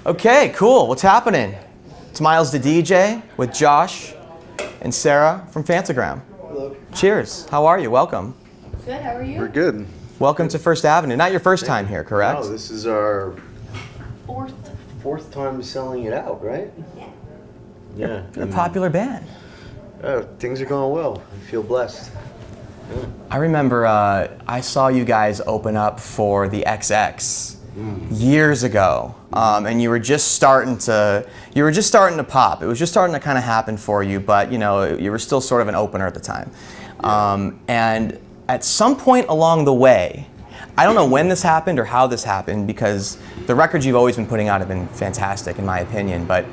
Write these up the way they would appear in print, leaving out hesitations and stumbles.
Okay, cool. What's happening? It's Miles the DJ with Josh and Sarah from Phantogram. Hello. Cheers. How are you? Welcome. Good, how are you? We're good. Welcome to First Avenue. Not your first time here, correct? No, this is our Fourth time selling it out, right? Yeah. Yeah. You're a popular band. Things are going well. I feel blessed. Yeah. I remember I saw you guys open up for the XX years ago, and you were just starting to pop. It was just starting to kind of happen for you, but you know you were still sort of an opener at the time. And at some point along the way, I don't know when this happened or how this happened, because the records you've always been putting out have been fantastic in my opinion, but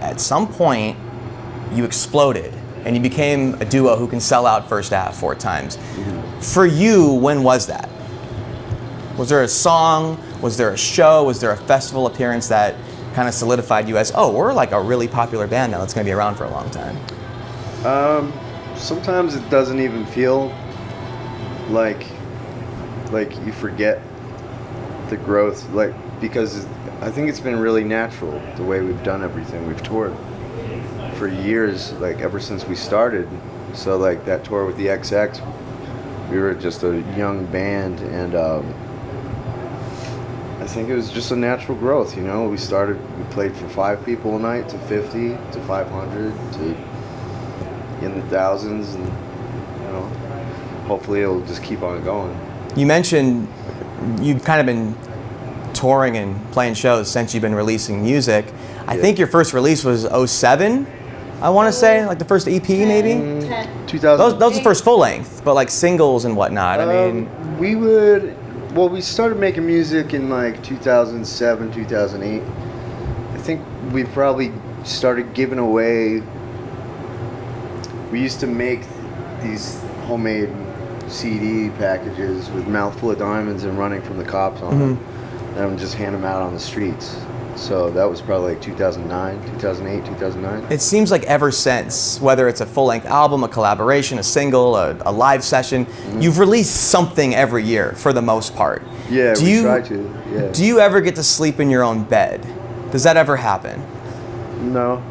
at some point you exploded and you became a duo who can sell out First Ave 4 times. For you, when was that? Was there a song? Was there a show? Was there a festival appearance that kind of solidified you as, oh, we're like a really popular band now that's going to be around for a long time? Sometimes it doesn't even feel like you forget the growth, because I think it's been really natural the way we've done everything. We've toured for years, ever since we started. So that tour with the XX, we were just a young band, and I think it was just a natural growth, you know. We played for 5 people a night, to 50, to 500, to in the thousands, and you know, hopefully it'll just keep on going. You mentioned you've kind of been touring and playing shows since you've been releasing music. I think your first release was 07, I want to say, like the first EP maybe? 2000. That was the first full length, but like singles and whatnot. I mean, we started making music in 2007, 2008. I think we probably started giving away. We used to make these homemade CD packages with Mouthful of Diamonds and Running from the Cops on them, and just hand them out on the streets. So that was probably 2009, 2008, 2009. it seems like ever since, whether it's a full-length album, a collaboration, a single, a live session, you've released something every year for the most part. Yeah, we try to. Yeah. Do you ever get to sleep in your own bed? Does that ever happen? No.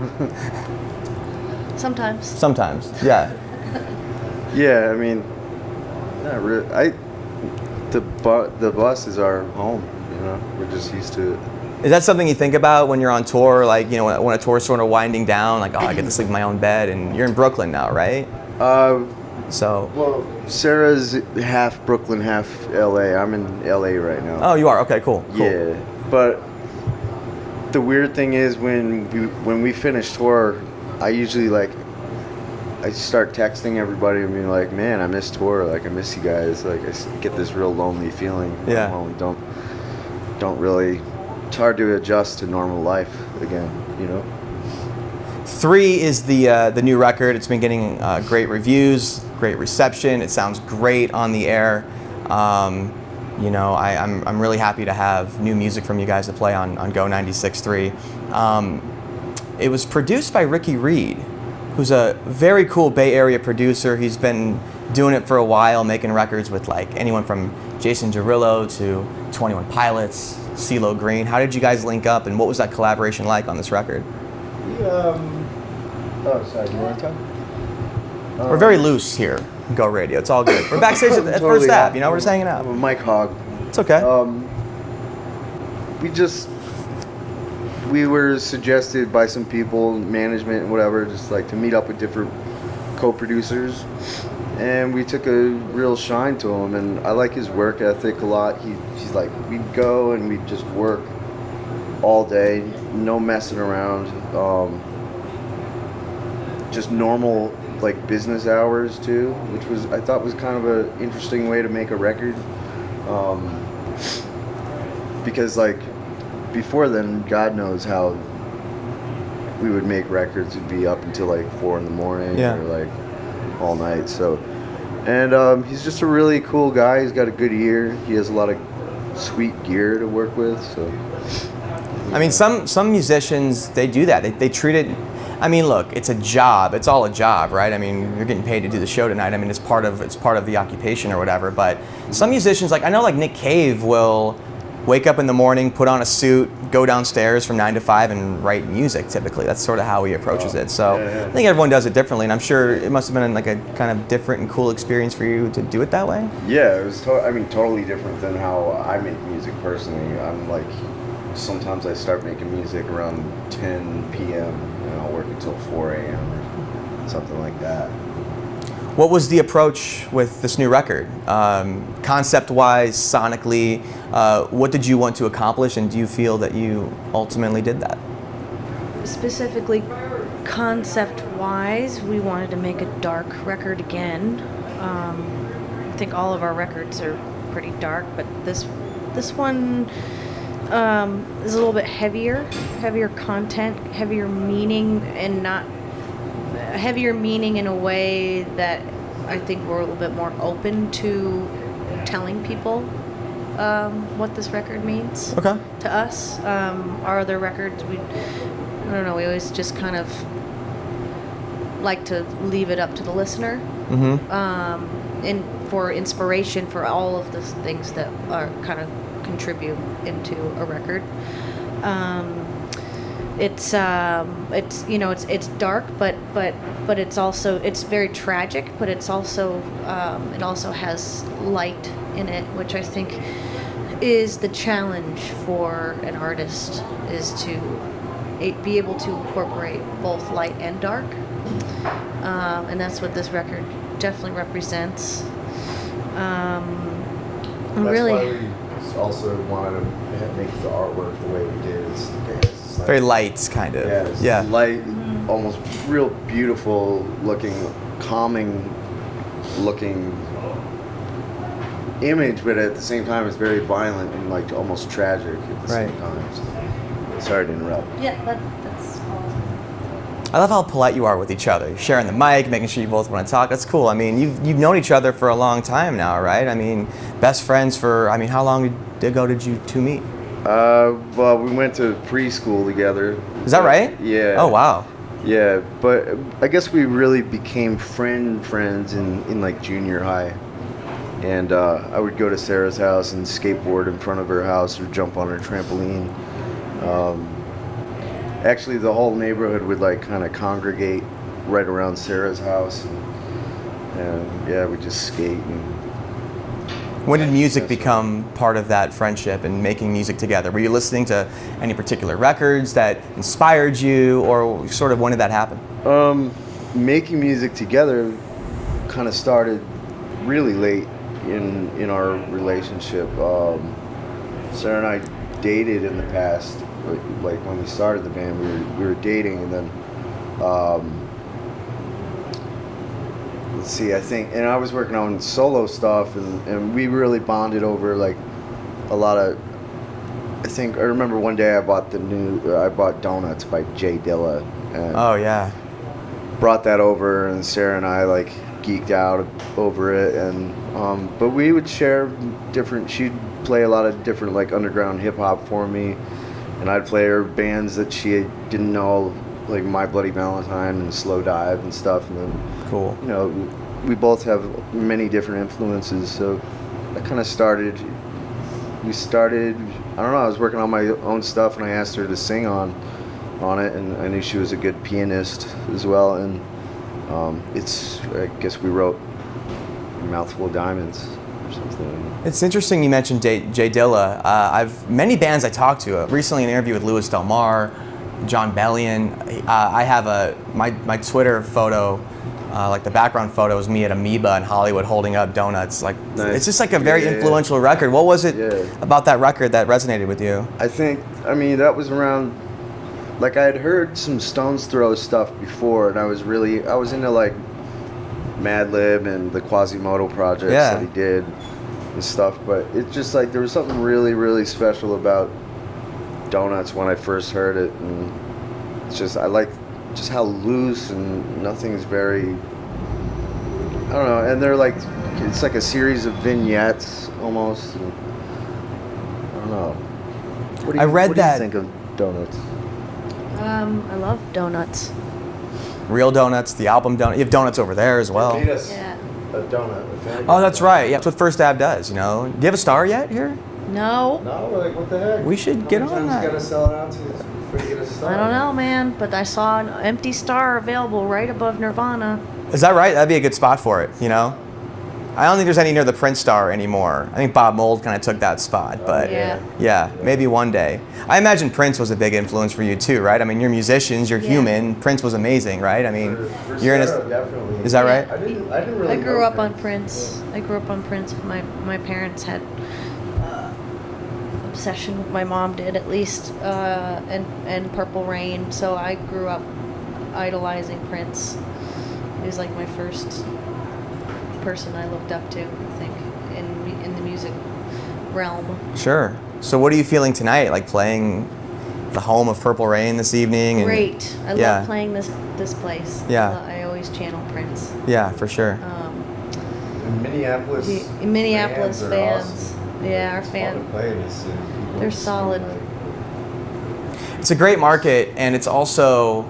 Sometimes. Sometimes, yeah. Yeah, I mean, not really. The bus is our home. You know, we're just used to it. Is that something you think about when you're on tour? Like, you know, when a tour's sort of winding down, like, oh, I get to sleep in my own bed, and you're in Brooklyn now, right? Well, Sarah's half Brooklyn, half LA. I'm in LA right now. Oh, you are? Okay, cool. Yeah, but the weird thing is when we finish tour, I usually I start texting everybody and being like, man, I miss tour. I miss you guys. I get this real lonely feeling. Yeah. When we don't really. It's hard to adjust to normal life again, you know. 3 is the new record. It's been getting great reviews, great reception. It sounds great on the air. You know, I'm really happy to have new music from you guys to play on Go 96.3. It was produced by Ricky Reed, who's a very cool Bay Area producer. He's been doing it for a while, making records with anyone from Jason Derulo to 21 Pilots, CeeLo Green. How did you guys link up, and what was that collaboration like on this record? Oh, sorry, do you want to talk? We're very loose here, Go Radio. It's all good. We're backstage at Totally First Ave, you know, we're just hanging out. I'm a mic hog. It's okay. We were suggested by some people, management and whatever, just to meet up with different co-producers, and we took a real shine to him, and I like his work ethic a lot. He's we'd go and we'd just work all day, no messing around, just normal business hours too, which I thought was kind of an interesting way to make a record, because before then, God knows how we would make records. It'd be up until 4 in the morning, or all night. So, and he's just a really cool guy. He's got a good ear. He has a lot of sweet gear to work with. So, I mean, some musicians, they do that. They treat it. I mean, look, it's a job. It's all a job, right? I mean, you're getting paid to do the show tonight. I mean, it's part of the occupation or whatever. But some musicians, I know, Nick Cave will wake up in the morning, put on a suit, go downstairs from 9 to 5 and write music typically. That's sort of how he approaches it. So yeah. I think everyone does it differently, and I'm sure it must have been like a kind of different and cool experience for you to do it that way. Yeah, it was totally different than how I make music personally. I'm like, sometimes I start making music around 10 p.m. and I'll work until 4 a.m. or something like that. What was the approach with this new record? Concept-wise, sonically, what did you want to accomplish, and do you feel that you ultimately did that? Specifically, concept-wise, we wanted to make a dark record again. I think all of our records are pretty dark, but this one is a little bit heavier content, heavier meaning, and not heavier meaning in a way that I think we're a little bit more open to telling people what this record means Okay. to us. Our other records, we always just kind of like to leave it up to the listener, and for inspiration for all of the things that are kind of contribute into a record. It's dark, but it's very tragic, but it also has light in it, which I think is the challenge for an artist, is to be able to incorporate both light and dark, and that's what this record definitely represents. That's Really, why we also wanted to make the artwork the way we did. It's like, Very light, kind of. Yeah, it's Yeah. light, almost real beautiful looking, calming looking image, but at the same time it's very violent and like almost tragic at the Right. same time. So, sorry to interrupt. yeah, that's all. I love how polite you are with each other. You're sharing the mic, making sure you both want to talk. That's cool. I mean, you've known each other for a long time now, right? I mean, best friends for, how long ago did you two meet? Well, we went to preschool together. Is that right? Yeah. Oh, wow. Yeah, but I guess we really became friends in like junior high. And I would go to Sarah's house and skateboard in front of her house or jump on her trampoline. Actually, the whole neighborhood would like kind of congregate right around Sarah's house. And yeah, we just skate. And When did music That's right. become part of that friendship and making music together? Were you listening to any particular records that inspired you, or sort of when did that happen? making music together kind of started really late in our relationship. Sarah and I dated in the past, like when we started the band, we were dating, and then let's see, I think, and I was working on solo stuff, and we really bonded over like a lot of. I remember one day I bought Donuts by Jay Dilla, and Oh, yeah. brought that over, and Sarah and I like geeked out over it, and but we would share different. She'd play a lot of different like underground hip hop for me, and I'd play her bands that she didn't know, like My Bloody Valentine and Slow Dive and stuff. And then, Cool. you know, we both have many different influences, so that kind of started. We started. I don't know. I was working on my own stuff, and I asked her to sing on it, and I knew she was a good pianist as well. And I guess we wrote Mouthful of Diamonds or something. It's interesting you mentioned Jay Dilla. Many bands I talked to. Recently, an interview with Louis Del Mar, John Bellion. I have my Twitter photo, like the background photo is me at Amoeba in Hollywood holding up donuts. Like Nice. It's just like a very Yeah. influential record. What was it Yeah. about that record that resonated with you? I mean, that was around. Like I had heard some Stones Throw stuff before, and I was into like Madlib and the Quasimodo projects Yeah. that he did and stuff. But it's just like there was something really, really special about Donuts when I first heard it, and it's just I like just how loose and nothing's very. I don't know, and they're like it's like a series of vignettes almost. And I don't know. What do I read what do that- you think of Donuts? I love donuts. Real Donuts, the album Donut. You have donuts over there as well. Made us Yeah. a donut. Oh, that's right. Yeah, that's what First Ab does. You know. Do you have a star yet here? No. No, like what the heck? We should get on How many that. times you gotta sell it out to before you get a star? I don't know, man, but I saw an empty star available right above Nirvana. Is that right? That'd be a good spot for it, you know? I don't think there's any near the Prince star anymore. I think Bob Mould kind of took that spot, but Yeah. maybe one day. I imagine Prince was a big influence for you too, right? I mean, you're musicians, you're Yeah. human. Prince was amazing, right? I mean, For you're in Sarah, a. definitely. Is that right? I didn't really. I grew know up on Prince. Prince. I grew up on Prince. My parents had obsession. My mom did at least, and Purple Rain. So I grew up idolizing Prince. He was like my first person I looked up to, I think, in the music realm. Sure. So what are you feeling tonight? Like playing the home of Purple Rain this evening? And, Great. I yeah. love playing this place. Yeah. I always channel Prince. Yeah, for sure. And Minneapolis. Minneapolis are fans. awesome. Yeah, our It's fun fan. to play in this city. People They're just solid. It's a great market, and it's also,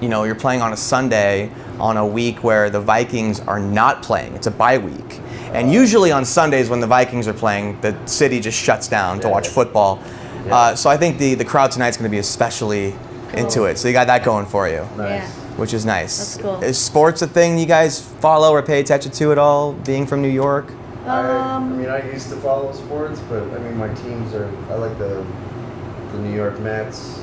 you're playing on a Sunday on a week where the Vikings are not playing. It's a bye week. And usually on Sundays when the Vikings are playing, the city just shuts down to watch football. So I think the crowd tonight's going to be especially into it. So you got that going for you, Yeah. which is nice. That's cool. Is sports a thing you guys follow or pay attention to at all, being from New York? I mean, I used to follow sports, but I mean, my teams are. I like the New York Mets,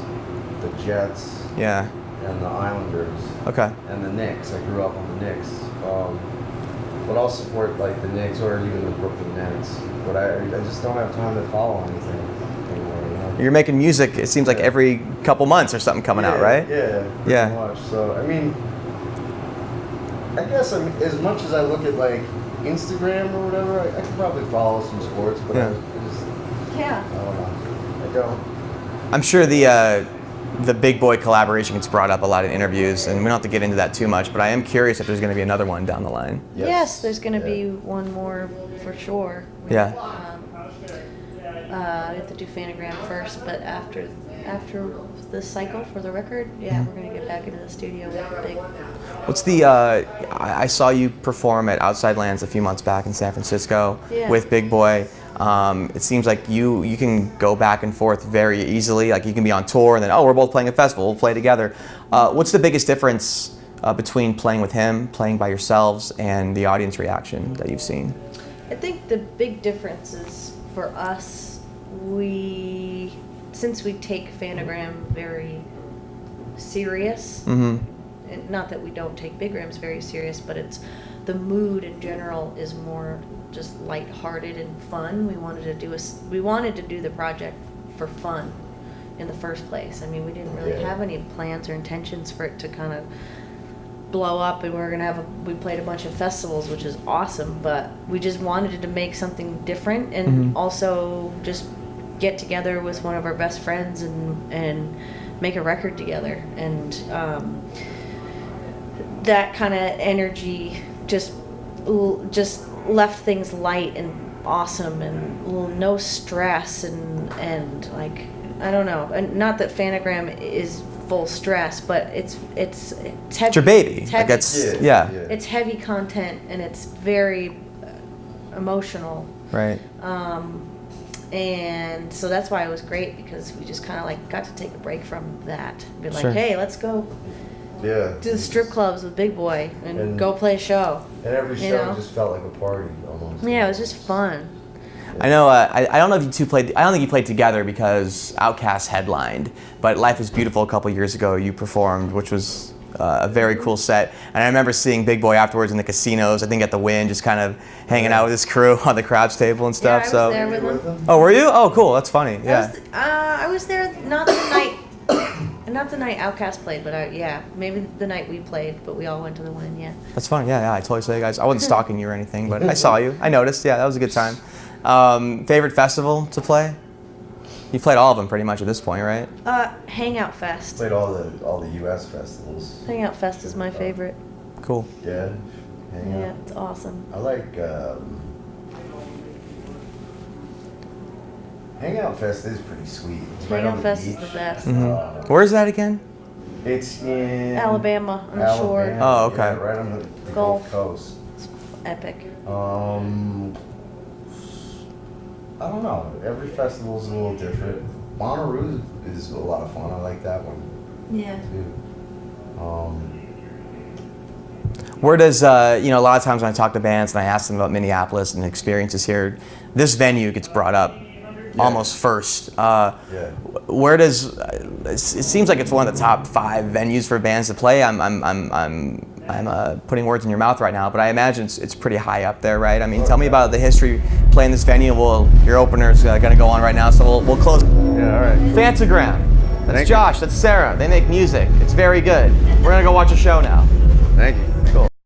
the Jets, Yeah. and the Islanders, Okay. and the Knicks. I grew up on the Knicks, but I'll support like the Knicks or even the Brooklyn Nets. But I just don't have time to follow anything anymore. You know? You're making music, it seems like Yeah. every couple months or something coming out, right? Yeah. Yeah. Pretty much. So I mean, I guess as much as I look at like Instagram or whatever, I could probably follow some sports, but Yeah. I just Yeah. I don't know. I don't. I'm sure the Big Boy collaboration gets brought up a lot in interviews, and we don't have to get into that too much, but I am curious if there's going to be another one down the line. Yes, there's going to Yeah. be one more for sure. Yeah. We have to do Phantogram first, but after the cycle for the record, yeah, we're going to get back into the studio with the big. What's the, I saw you perform at Outside Lands a few months back in San Francisco Yeah. with Big Boy. It seems like you can go back and forth very easily. Like you can be on tour and then, oh, we're both playing a festival, we'll play together. What's the biggest difference between playing with him, playing by yourselves, and the audience reaction that you've seen? I think the big difference is for us, since we take Phantogram very serious, Mm-hmm. and not that we don't take Big Rams very serious, but it's the mood in general is more just lighthearted and fun. We wanted to do the project for fun in the first place. I mean, we didn't really Yeah. have any plans or intentions for it to kind of blow up, and we played a bunch of festivals, which is awesome, but we just wanted to make something different and also just get together with one of our best friends and make a record together. And that kind of energy just left things light and awesome and no stress and like, I don't know, and not that Phantogram is full stress, but it's heavy. It's your baby. It's Like heavy. it's, yeah. It's heavy content and it's very emotional. Right. And so that's why it was great, because we just kind of like got to take a break from that. Be like, Sure. hey, let's go Yeah. do the strip clubs with Big Boy and And- go play a show. And every You show know? just felt like a party almost. Yeah, it was just fun. I know. I don't know if you two played. I don't think you played together because Outkast headlined. But Life is Beautiful a couple years ago, you performed, which was a very cool set. And I remember seeing Big Boy afterwards in the casinos. I think at the Wynn, just kind of hanging out with his crew on the craps table and stuff. I was so. there Were you with with him. them? Oh, were you? Oh, cool. That's funny. Yeah. I was there not the night, not the night Outkast played, but maybe the night we played. But we all went to the Wynn. Yeah. That's funny. Yeah, I totally saw you guys. I wasn't stalking you or anything, but I saw you. I noticed. Yeah, that was a good time. Favorite festival to play? You played all of them pretty much at this point, right? Hangout Fest. Played all the U.S. festivals. Hangout Fest is my favorite. Cool. Yeah. Hang Yeah, out. it's awesome. I like Hangout Fest is pretty sweet. It's right on Hangout the Fest is beach. the best. Mhm. Where is that again? It's in Alabama on the shore. Alabama, Oh, okay. yeah, right on the Gulf Gulf. Coast. Epic. I don't know. Every festival's a little different. Bonnaroo is a lot of fun. I like that one Yeah. too. Where does, you know, a lot of times when I talk to bands and I ask them about Minneapolis and experiences here, this venue gets brought up almost first. Where does, it seems like it's one of the top 5 venues for bands to play. I'm putting words in your mouth right now, but I imagine it's pretty high up there, right? I mean, tell me about the history playing this venue. Your opener's going to go on right now, so we'll close. Yeah, all right. Phantogram. That's Thank you. Josh. That's Sarah. They make music. It's very good. We're going to go watch a show now. Thank you.